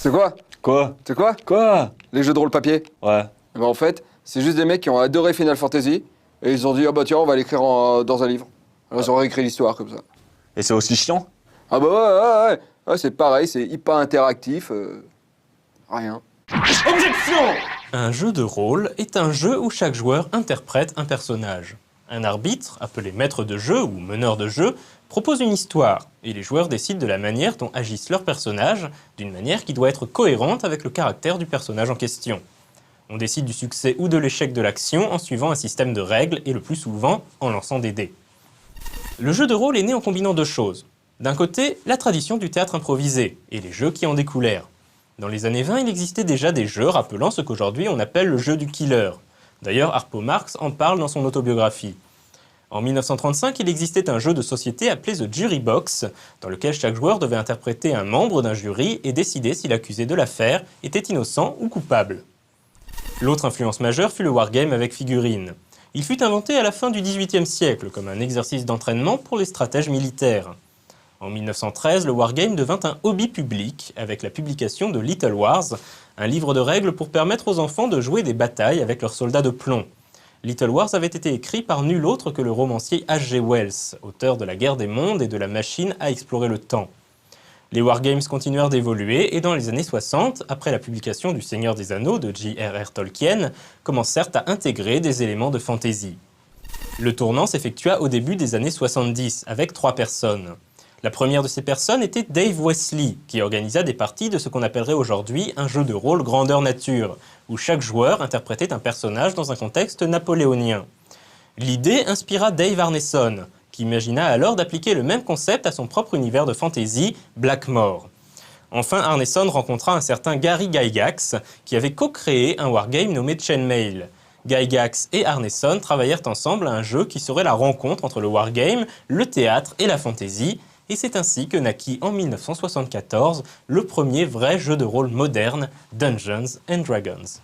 C'est quoi? Quoi? C'est quoi? Quoi? Les jeux de rôle papier? Ouais. Eh ben, en fait, c'est juste des mecs qui ont adoré Final Fantasy et ils ont dit ah bah tiens on va l'écrire dans un livre. Alors ils ont réécrit l'histoire comme ça. Et c'est aussi chiant? Ah bah ouais. Ouais, c'est pareil, c'est hyper interactif. Rien. Objection! Un jeu de rôle est un jeu où chaque joueur interprète un personnage. Un arbitre, appelé maître de jeu ou meneur de jeu, propose une histoire, et les joueurs décident de la manière dont agissent leurs personnages, d'une manière qui doit être cohérente avec le caractère du personnage en question. On décide du succès ou de l'échec de l'action en suivant un système de règles et le plus souvent en lançant des dés. Le jeu de rôle est né en combinant deux choses. D'un côté, la tradition du théâtre improvisé et les jeux qui en découlèrent. Dans les années 20, il existait déjà des jeux rappelant ce qu'aujourd'hui on appelle le jeu du killer. D'ailleurs, Harpo Marx en parle dans son autobiographie. En 1935, il existait un jeu de société appelé The Jury Box, dans lequel chaque joueur devait interpréter un membre d'un jury et décider si l'accusé de l'affaire était innocent ou coupable. L'autre influence majeure fut le wargame avec figurines. Il fut inventé à la fin du XVIIIe siècle comme un exercice d'entraînement pour les stratèges militaires. En 1913, le wargame devint un hobby public avec la publication de Little Wars, un livre de règles pour permettre aux enfants de jouer des batailles avec leurs soldats de plomb. Little Wars avait été écrit par nul autre que le romancier H.G. Wells, auteur de La Guerre des mondes et de La machine à explorer le temps. Les wargames continuèrent d'évoluer et dans les années 60, après la publication du Seigneur des Anneaux de J.R.R. Tolkien, commencèrent à intégrer des éléments de fantasy. Le tournant s'effectua au début des années 70 avec 3 personnes. La première de ces personnes était Dave Wesley, qui organisa des parties de ce qu'on appellerait aujourd'hui un jeu de rôle grandeur nature, où chaque joueur interprétait un personnage dans un contexte napoléonien. L'idée inspira Dave Arneson, qui imagina alors d'appliquer le même concept à son propre univers de fantasy, Blackmore. Enfin, Arneson rencontra un certain Gary Gygax, qui avait co-créé un wargame nommé Chainmail. Gygax et Arneson travaillèrent ensemble à un jeu qui serait la rencontre entre le wargame, le théâtre et la fantasy, et c'est ainsi que naquit en 1974 le premier vrai jeu de rôle moderne, Dungeons & Dragons.